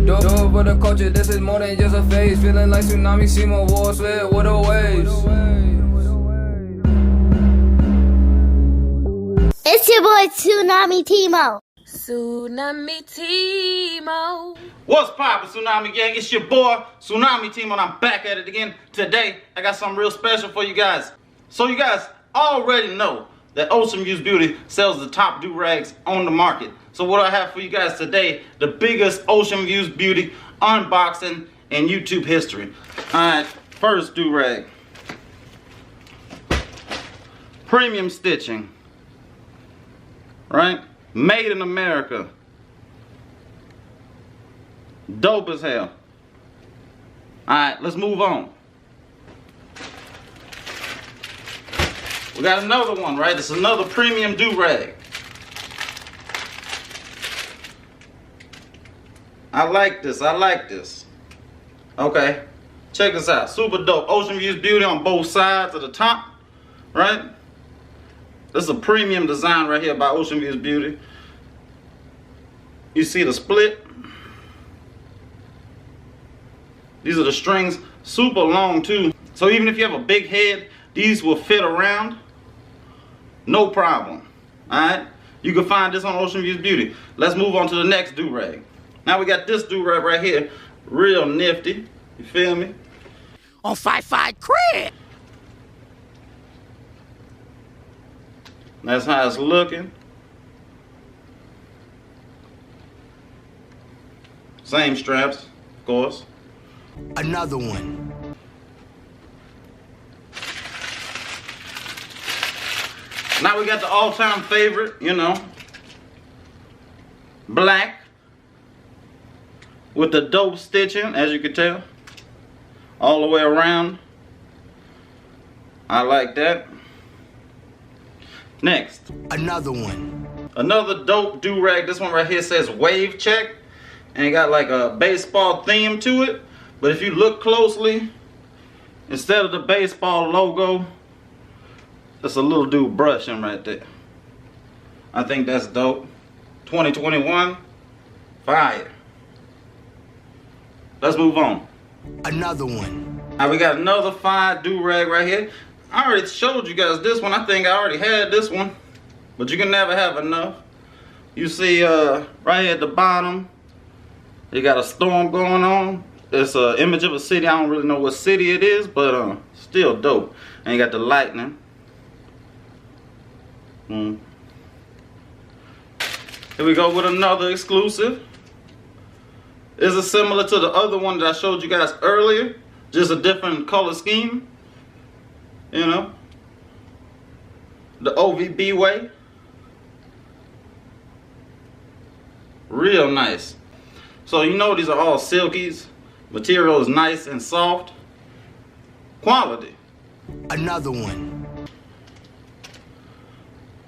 Do it for the culture, this is more than just a phase. Feeling like tsunami, see my walls lit with the waves. It's your boy Tsunami Timo. Tsunami Timo. What's poppin', Tsunami Gang? It's your boy Tsunami Timo, and I'm back at it again. Today, I got something real special for you guys. So you guys already know that Oceanviewsbeauty sells the top do-rags on the market. So what I have for you guys today, the biggest Oceanviewsbeauty unboxing in YouTube history. Alright, first do-rag. Premium stitching. Right? Made in America. Dope as hell. Alright, let's move on. We got another one, right? It's another premium do-rag. I like this. I like this. Okay. Check this out. Super dope. Oceanviewsbeauty on both sides of the top. Right? This is a premium design right here by Oceanviewsbeauty. You see the split? These are the strings. Super long too. So even if you have a big head, these will fit around. No problem. Alright? You can find this on Oceanviewsbeauty. Let's move on to the next do-rag. Now we got this do-rag right here. Real nifty. You feel me? On Fi-Fi Crib. That's how it's looking. Same straps, of course. Another one. Now we got the all-time favorite, you know. Black. With the dope stitching, as you can tell. All the way around. I like that. Next. Another one. Another dope do-rag. This one right here says wave check. And it got like a baseball theme to it. But if you look closely, instead of the baseball logo, it's a little dude brushing right there. I think that's dope. 2021. Fire. Let's move on. Another one. Now we got another fire do-rag right here. I already showed you guys this one. I think I already had this one. But you can never have enough. You see right here at the bottom, you got a storm going on. It's an image of a city. I don't really know what city it is, but still dope. And you got the lightning. Here we go with another exclusive. This is similar to the other one that I showed you guys earlier. Just a different color scheme. You know. The OVB way. Real nice. So you know these are all silkies. Material is nice and soft. Quality. Another one.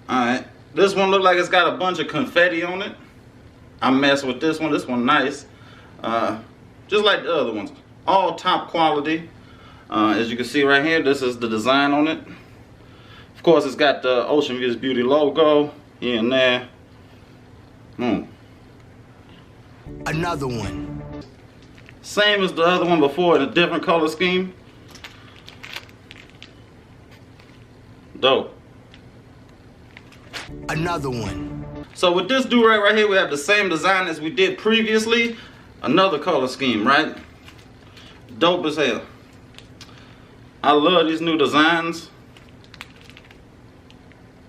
Alright. This one look like it's got a bunch of confetti on it. I mess with this one. This one nice. Just like the other ones. All top quality. As you can see right here, this is the design on it. Of course, it's got the Oceanviewsbeauty logo here and there. Another one. Same as the other one before in a different color scheme. Dope. Another one. So with this do-rag right here, we have the same design as we did previously. Another color scheme, right? Dope as hell. I love these new designs.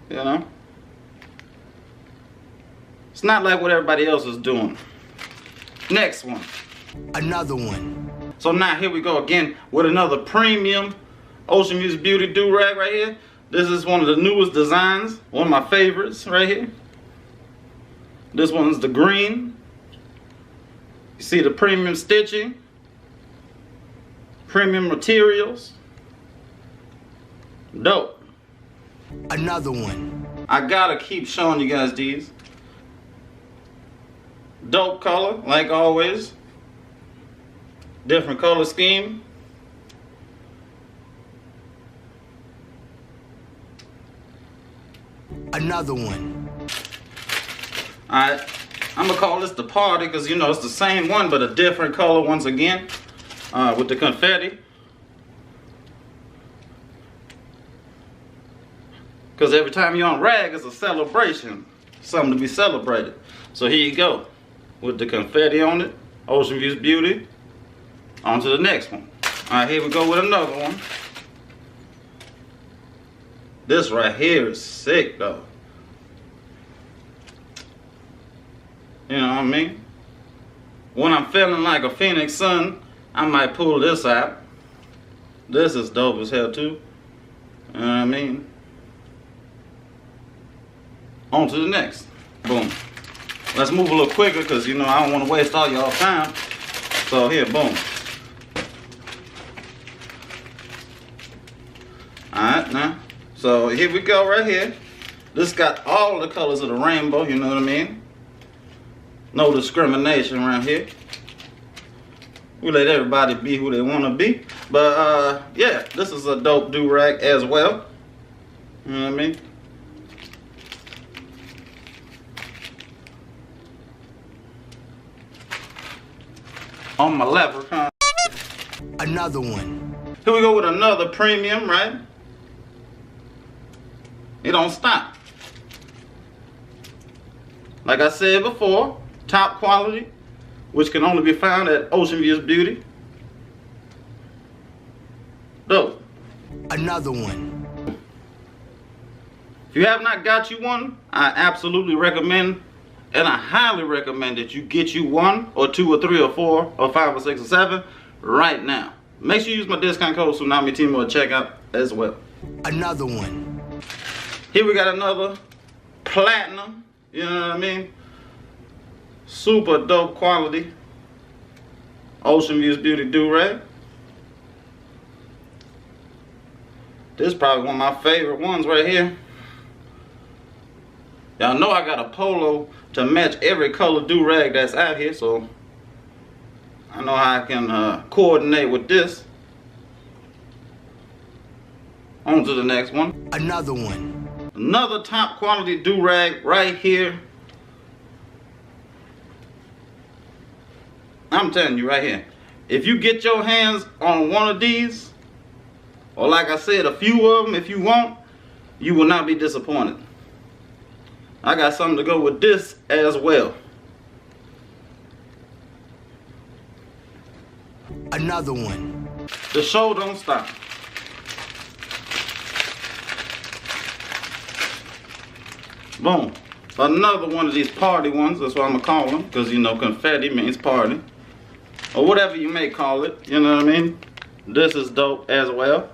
You know? It's not like what everybody else is doing. Next one. Another one. So now here we go again with another premium Oceanviewsbeauty do-rag right here. This is one of the newest designs. One of my favorites right here. This one's the green. You see the premium stitching. Premium materials. Dope. Another one. I gotta keep showing you guys these. Dope color, like always. Different color scheme. Another one. Alright, I'm gonna call this the party because you know it's the same one but a different color once again with the confetti. Because every time you're on rag, it's a celebration, something to be celebrated. So here you go with the confetti on it, Oceanviewsbeauty. On to the next one. All right, here we go with another one. This right here is sick though. You know what I mean? When I'm feeling like a phoenix sun, I might pull this out. This is dope as hell too. You know what I mean? On to the next. Boom. Let's move a little quicker because you know I don't want to waste all y'all time. So here, boom. Alright now. So here we go right here. This got all the colors of the rainbow, you know what I mean? No discrimination around here. We let everybody be who they want to be. But yeah, this is a dope do-rag as well. You know what I mean? On my leprechaun. Another one. Here we go with another premium, right? It don't stop. Like I said before, top quality, which can only be found at Oceanviewsbeauty. Dope. Another one. If you have not got you one, I absolutely recommend, and I highly recommend that you get you one or two or three or four or five or six or seven right now. Make sure you use my discount code Tsunami Timo at checkout as well. Another one. Here we got another platinum, you know what I mean? Super dope quality Oceanviewsbeauty do-rag. This is probably one of my favorite ones right here. Y'all know I got a polo to match every color do-rag that's out here, so I know how I can coordinate with this. On to the next one. Another one. Another top quality do-rag right here. I'm telling you right here, if you get your hands on one of these, or like I said, a few of them if you want, you will not be disappointed. I got something to go with this as well. Another one. The show don't stop. Boom. Another one of these party ones, that's what I'm gonna call them, because you know confetti means party. Or whatever you may call it, you know what I mean? This is dope as well.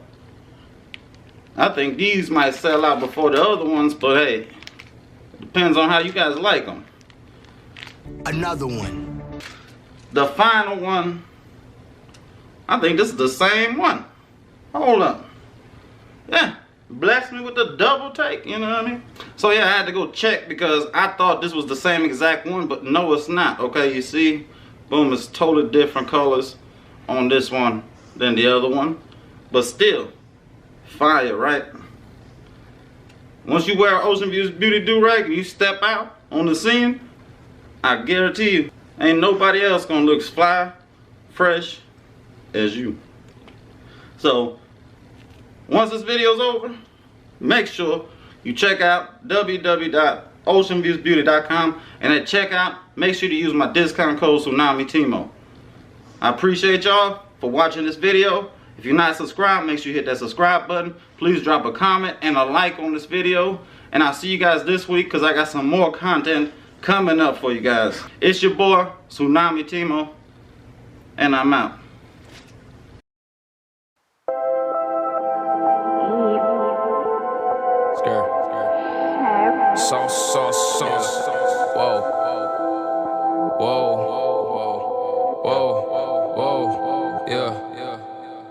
I think these might sell out before the other ones, but hey, it depends on how you guys like them. Another one. The final one, I think this is the same one. Hold up. Yeah, bless me with the double take, you know what I mean? So yeah, I had to go check because I thought this was the same exact one, but no it's not, okay? You see, boom, it's totally different colors on this one than the other one. But still, fire, right? Once you wear Oceanviewsbeauty do-rag and you step out on the scene, I guarantee you, ain't nobody else gonna look fly, fresh as you. So, once this video's over, make sure you check out www.oceanviewsbeauty.com, and at checkout, make sure to use my discount code Tsunami Timo. I appreciate y'all for watching this video. If you're not subscribed, make sure you hit that subscribe button. Please drop a comment and a like on this video. And I'll see you guys this week because I got some more content coming up for you guys. It's your boy, Tsunami Timo, and I'm out. Sauce. Whoa.